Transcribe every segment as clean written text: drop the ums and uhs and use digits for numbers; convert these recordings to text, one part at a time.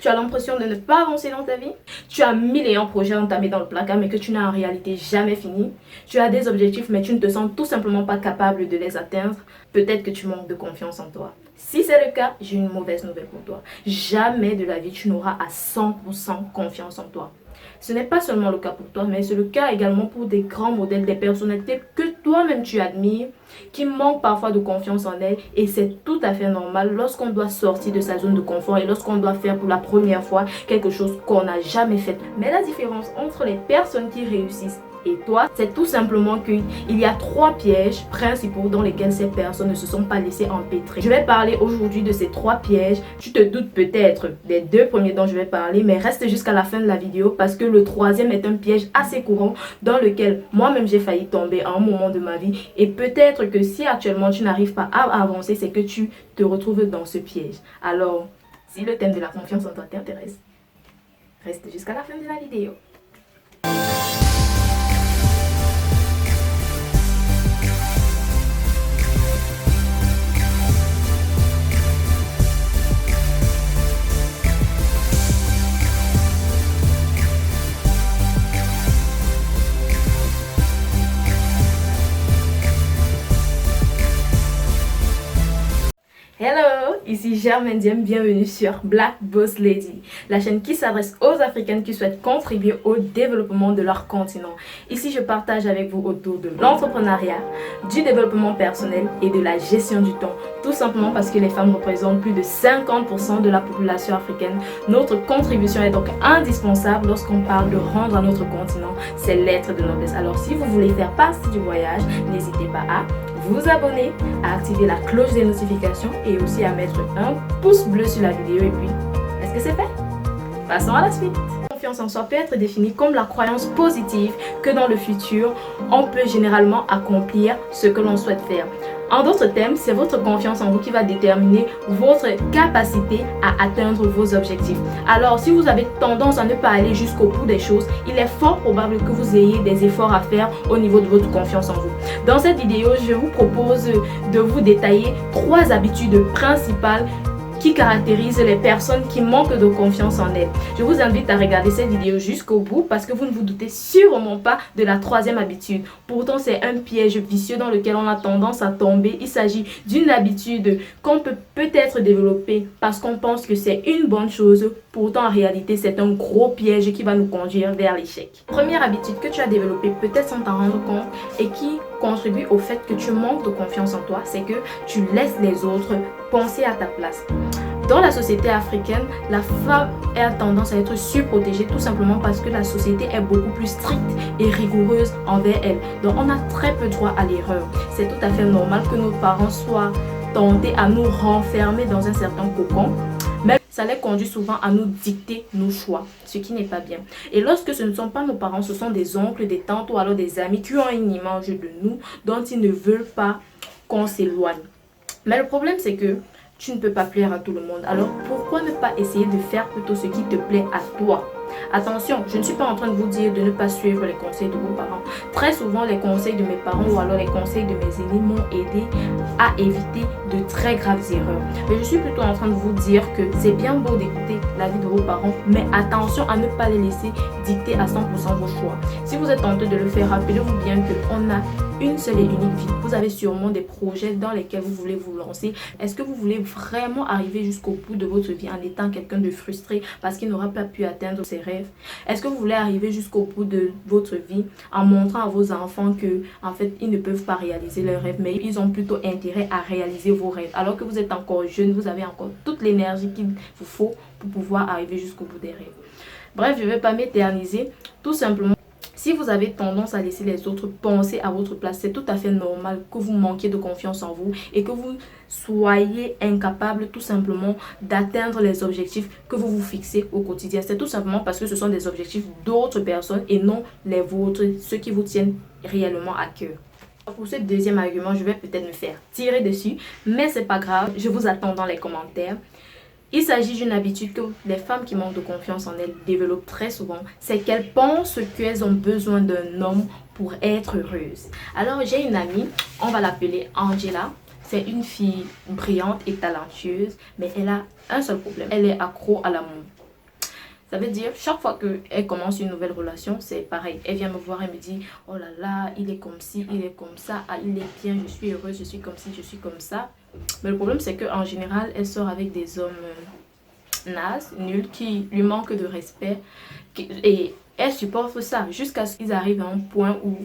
Tu as l'impression de ne pas avancer dans ta vie? Tu as 1001 projets entamés dans le placard mais que tu n'as en réalité jamais fini? Tu as des objectifs mais tu ne te sens tout simplement pas capable de les atteindre? Peut-être que tu manques de confiance en toi. Si c'est le cas, j'ai une mauvaise nouvelle pour toi. Jamais de la vie tu n'auras à 100% confiance en toi. Ce n'est pas seulement le cas pour toi, mais c'est le cas également pour des grands modèles, des personnalités que toi-même tu admires, qui manquent parfois de confiance en elles. Et c'est tout à fait normal lorsqu'on doit sortir de sa zone de confort et lorsqu'on doit faire pour la première fois quelque chose qu'on n'a jamais fait. Mais la différence entre les personnes qui réussissent et toi, c'est tout simplement qu'il y a 3 pièges principaux dans lesquels ces personnes ne se sont pas laissées empêtrer. Je vais parler aujourd'hui de ces 3 pièges. Tu te doutes peut-être des 2 premiers dont je vais parler, mais reste jusqu'à la fin de la vidéo parce que le 3e est un piège assez courant dans lequel moi-même j'ai failli tomber à un moment de ma vie. Et peut-être que si actuellement tu n'arrives pas à avancer, c'est que tu te retrouves dans ce piège. Alors, si le thème de la confiance en toi t'intéresse, reste jusqu'à la fin de la vidéo. Hello, ici Germaine Diem, bienvenue sur Black Boss Lady, la chaîne qui s'adresse aux Africaines qui souhaitent contribuer au développement de leur continent. Ici, je partage avec vous autour de l'entrepreneuriat, du développement personnel et de la gestion du temps. Tout simplement parce que les femmes représentent plus de 50% de la population africaine. Notre contribution est donc indispensable lorsqu'on parle de rendre à notre continent ses lettres de noblesse. Alors si vous voulez faire partie du voyage, n'hésitez pas à vous abonner, à activer la cloche des notifications et aussi à mettre un pouce bleu sur la vidéo. Et puis, est-ce que c'est fait? Passons à la suite. La confiance en soi peut être définie comme la croyance positive que dans le futur, on peut généralement accomplir ce que l'on souhaite faire. En d'autres termes, c'est votre confiance en vous qui va déterminer votre capacité à atteindre vos objectifs. Alors, si vous avez tendance à ne pas aller jusqu'au bout des choses, il est fort probable que vous ayez des efforts à faire au niveau de votre confiance en vous. Dans cette vidéo, je vous propose de vous détailler 3 habitudes principales qui caractérise les personnes qui manquent de confiance en elles. Je vous invite à regarder cette vidéo jusqu'au bout parce que vous ne vous doutez sûrement pas de la 3e habitude. Pourtant, c'est un piège vicieux dans lequel on a tendance à tomber. Il s'agit d'une habitude qu'on peut peut-être développer parce qu'on pense que c'est une bonne chose. Pourtant, en réalité, c'est un gros piège qui va nous conduire vers l'échec. Première habitude que tu as développée, peut-être sans t'en rendre compte, et qui contribue au fait que tu manques de confiance en toi, c'est que tu laisses les autres penser à ta place. Dans la société africaine, la femme a tendance à être surprotégée tout simplement parce que la société est beaucoup plus stricte et rigoureuse envers elle. Donc on a très peu droit à l'erreur. C'est tout à fait normal que nos parents soient tentés à nous renfermer dans un certain cocon. Mais ça les conduit souvent à nous dicter nos choix, ce qui n'est pas bien. Et lorsque ce ne sont pas nos parents, ce sont des oncles, des tantes ou alors des amis qui ont une image de nous dont ils ne veulent pas qu'on s'éloigne. Mais le problème, c'est que tu ne peux pas plaire à tout le monde. Alors pourquoi ne pas essayer de faire plutôt ce qui te plaît à toi? Attention, je ne suis pas en train de vous dire de ne pas suivre les conseils de vos parents. Très souvent, les conseils de mes parents ou alors les conseils de mes aînés m'ont aidé à éviter de très graves erreurs. Mais je suis plutôt en train de vous dire que c'est bien beau d'écouter l'avis de vos parents, mais attention à ne pas les laisser dicter à 100% vos choix. Si vous êtes tenté de le faire, rappelez-vous bien qu'on a une seule et unique vie. Vous avez sûrement des projets dans lesquels vous voulez vous lancer. Est-ce que vous voulez vraiment arriver jusqu'au bout de votre vie en étant quelqu'un de frustré parce qu'il n'aura pas pu atteindre ses rêves? Est-ce que vous voulez arriver jusqu'au bout de votre vie en montrant à vos enfants que en fait ils ne peuvent pas réaliser leurs rêves, mais ils ont plutôt intérêt à réaliser vos rêves alors que vous êtes encore jeune, vous avez encore toute l'énergie qu'il vous faut pour pouvoir arriver jusqu'au bout des rêves? Bref, je ne vais pas m'éterniser. Tout simplement, si vous avez tendance à laisser les autres penser à votre place, c'est tout à fait normal que vous manquiez de confiance en vous et que vous soyez incapable tout simplement d'atteindre les objectifs que vous vous fixez au quotidien. C'est tout simplement parce que ce sont des objectifs d'autres personnes et non les vôtres, ceux qui vous tiennent réellement à cœur. Pour ce 2e argument, je vais peut-être me faire tirer dessus, mais c'est pas grave, je vous attends dans les commentaires. Il s'agit d'une habitude que les femmes qui manquent de confiance en elles développent très souvent, c'est qu'elles pensent qu'elles ont besoin d'un homme pour être heureuses. Alors j'ai une amie, on va l'appeler Angela. C'est une fille brillante et talentueuse, mais elle a un seul problème, elle est accro à l'amour. Ça veut dire, chaque fois qu'elle commence une nouvelle relation, c'est pareil. Elle vient me voir et me dit, oh là là, il est comme ci, il est comme ça, ah, il est bien, je suis heureuse, je suis comme ci, je suis comme ça. Mais le problème, c'est qu'en général, elle sort avec des hommes nazes, nuls, qui lui manquent de respect. Et elle supporte ça jusqu'à ce qu'ils arrivent à un point où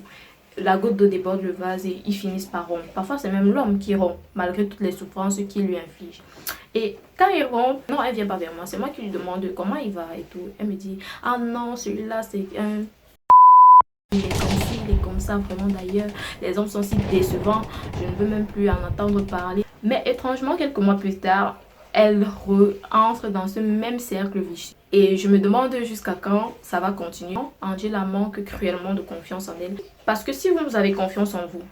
la goutte d'eau déborde le vase et ils finissent par rompre. Parfois, c'est même l'homme qui rompt, malgré toutes les souffrances qu'il lui inflige. Et quand il rompt, non, elle vient pas vers moi. C'est moi qui lui demande comment il va et tout. Elle me dit, ah non, celui-là, c'est un... Il est comme ci, il est comme ça, vraiment d'ailleurs. Les hommes sont si décevants, je ne veux même plus en entendre parler. Mais étrangement, quelques mois plus tard, elle entre dans ce même cercle vicieux. Et je me demande jusqu'à quand ça va continuer. Angela manque cruellement de confiance en elle. Parce que si vous avez confiance en vous,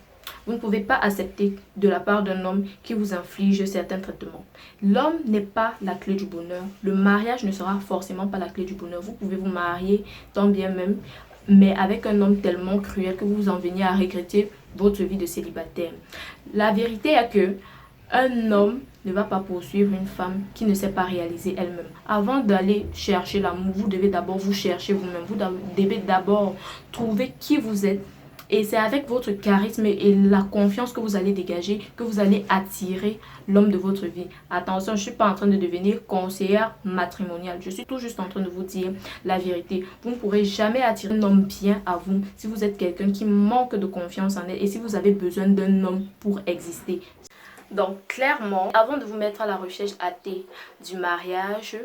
vous ne pouvez pas accepter de la part d'un homme qui vous inflige certains traitements. L'homme n'est pas la clé du bonheur. Le mariage ne sera forcément pas la clé du bonheur. Vous pouvez vous marier tant bien même, mais avec un homme tellement cruel que vous en veniez à regretter votre vie de célibataire. La vérité est que un homme ne va pas poursuivre une femme qui ne s'est pas réaliser elle-même. Avant d'aller chercher l'amour, vous devez d'abord vous chercher vous-même. Vous devez d'abord trouver qui vous êtes. Et c'est avec votre charisme et la confiance que vous allez dégager que vous allez attirer l'homme de votre vie. Attention, je ne suis pas en train de devenir conseillère matrimoniale. Je suis tout juste en train de vous dire la vérité. Vous ne pourrez jamais attirer un homme bien à vous si vous êtes quelqu'un qui manque de confiance en elle et si vous avez besoin d'un homme pour exister. Donc clairement, avant de vous mettre à la recherche hâtée du mariage,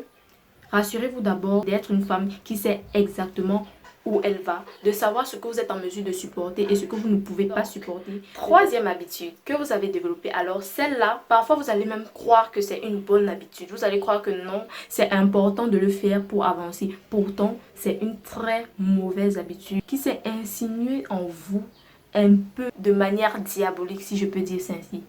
rassurez-vous d'abord d'être une femme qui sait exactement où elle va, de savoir ce que vous êtes en mesure de supporter et ce que vous ne pouvez pas supporter. Troisième habitude que vous avez développée, alors celle-là, parfois vous allez même croire que c'est une bonne habitude. Vous allez croire que non, c'est important de le faire pour avancer. Pourtant, c'est une très mauvaise habitude qui s'est insinuée en vous un peu de manière diabolique, si je peux dire ça ainsi.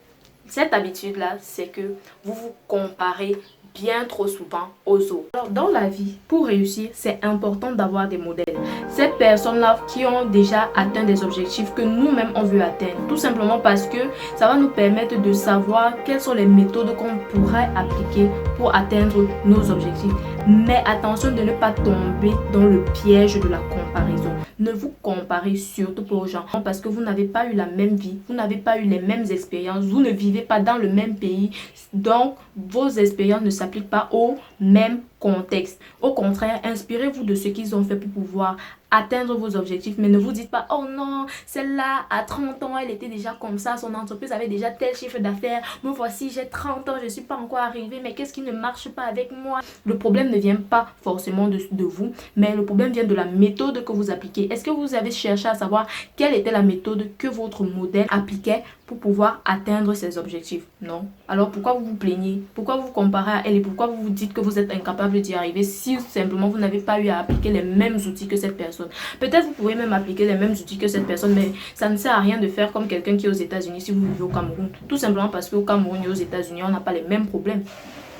Cette habitude-là, c'est que vous vous comparez bien trop souvent aux autres. Alors, dans la vie, pour réussir, c'est important d'avoir des modèles. Ces personnes-là qui ont déjà atteint des objectifs que nous-mêmes on veut atteindre. Tout simplement parce que ça va nous permettre de savoir quelles sont les méthodes qu'on pourrait appliquer pour atteindre nos objectifs. Mais attention de ne pas tomber dans le piège de la comparaison. Ne vous comparez surtout pas aux gens parce que vous n'avez pas eu la même vie, vous n'avez pas eu les mêmes expériences, vous ne vivez pas dans le même pays. Donc, vos expériences ne s'appliquent pas au même contexte. Au contraire, inspirez-vous de ce qu'ils ont fait pour pouvoir atteindre vos objectifs, mais ne vous dites pas, oh non, celle-là, à 30 ans, elle était déjà comme ça, son entreprise avait déjà tel chiffre d'affaires, me voici, j'ai 30 ans, je ne suis pas encore arrivée, mais qu'est-ce qui ne marche pas avec moi? Le problème ne vient pas forcément de vous, mais le problème vient de la méthode que vous appliquez. Est-ce que vous avez cherché à savoir quelle était la méthode que votre modèle appliquait pour pouvoir atteindre ses objectifs? Non. Alors pourquoi vous vous plaignez? Pourquoi vous vous comparez à elle et pourquoi vous vous dites que vous êtes incapable d'y arriver si simplement vous n'avez pas eu à appliquer les mêmes outils que cette personne? Peut-être vous pouvez même appliquer les mêmes outils que cette personne, mais ça ne sert à rien de faire comme quelqu'un qui est aux États-Unis si vous vivez au Cameroun. Tout simplement parce qu'au Cameroun et aux États-Unis, on n'a pas les mêmes problèmes.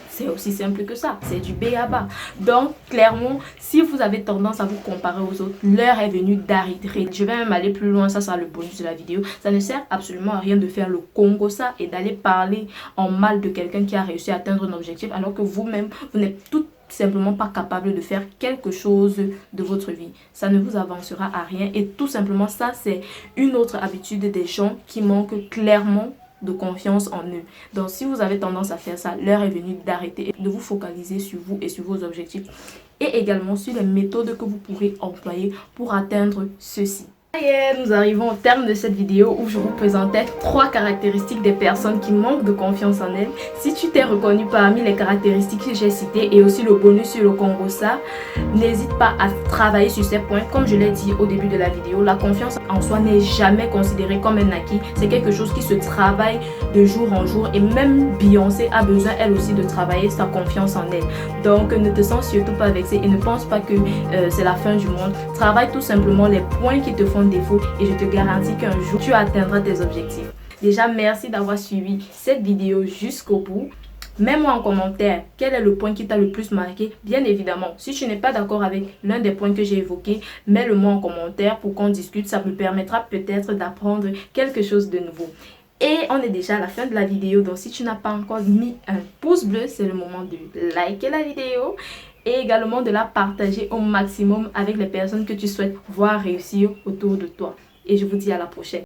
C'est aussi simple que ça, c'est du B à bas. Donc, clairement, si vous avez tendance à vous comparer aux autres, l'heure est venue d'arrêter. Je vais même aller plus loin, ça sera le bonus de la vidéo. Ça ne sert absolument à rien de faire le Congo ça et d'aller parler en mal de quelqu'un qui a réussi à atteindre un objectif alors que vous-même, vous n'êtes tout simplement pas capable de faire quelque chose de votre vie. Ça ne vous avancera à rien et tout simplement ça, c'est une autre habitude des gens qui manquent clairement de confiance en eux. Donc si vous avez tendance à faire ça, l'heure est venue d'arrêter et de vous focaliser sur vous et sur vos objectifs et également sur les méthodes que vous pourrez employer pour atteindre ceci. Nous arrivons au terme de cette vidéo où je vous présentais 3 caractéristiques des personnes qui manquent de confiance en elles. Si tu t'es reconnu parmi les caractéristiques que j'ai citées et aussi le bonus sur le Congo-ça, n'hésite pas à travailler sur ces points. Comme je l'ai dit au début de la vidéo, la confiance en soi n'est jamais considérée comme un acquis. C'est quelque chose qui se travaille de jour en jour et même Beyoncé a besoin elle aussi de travailler sa confiance en elle. Donc ne te sens surtout pas vexé et ne pense pas que c'est la fin du monde. Travaille tout simplement les points qui te font défaut et je te garantis qu'un jour tu atteindras tes objectifs. Déjà, merci d'avoir suivi cette vidéo jusqu'au bout. Mets-moi en commentaire quel est le point qui t'a le plus marqué. Bien évidemment, si tu n'es pas d'accord avec l'un des points que j'ai évoqués, mets-le-moi en commentaire pour qu'on discute. Ça me permettra peut-être d'apprendre quelque chose de nouveau. Et on est déjà à la fin de la vidéo. Donc si tu n'as pas encore mis un pouce bleu, c'est le moment de liker la vidéo. et également de la partager au maximum avec les personnes que tu souhaites voir réussir autour de toi. Et je vous dis à la prochaine.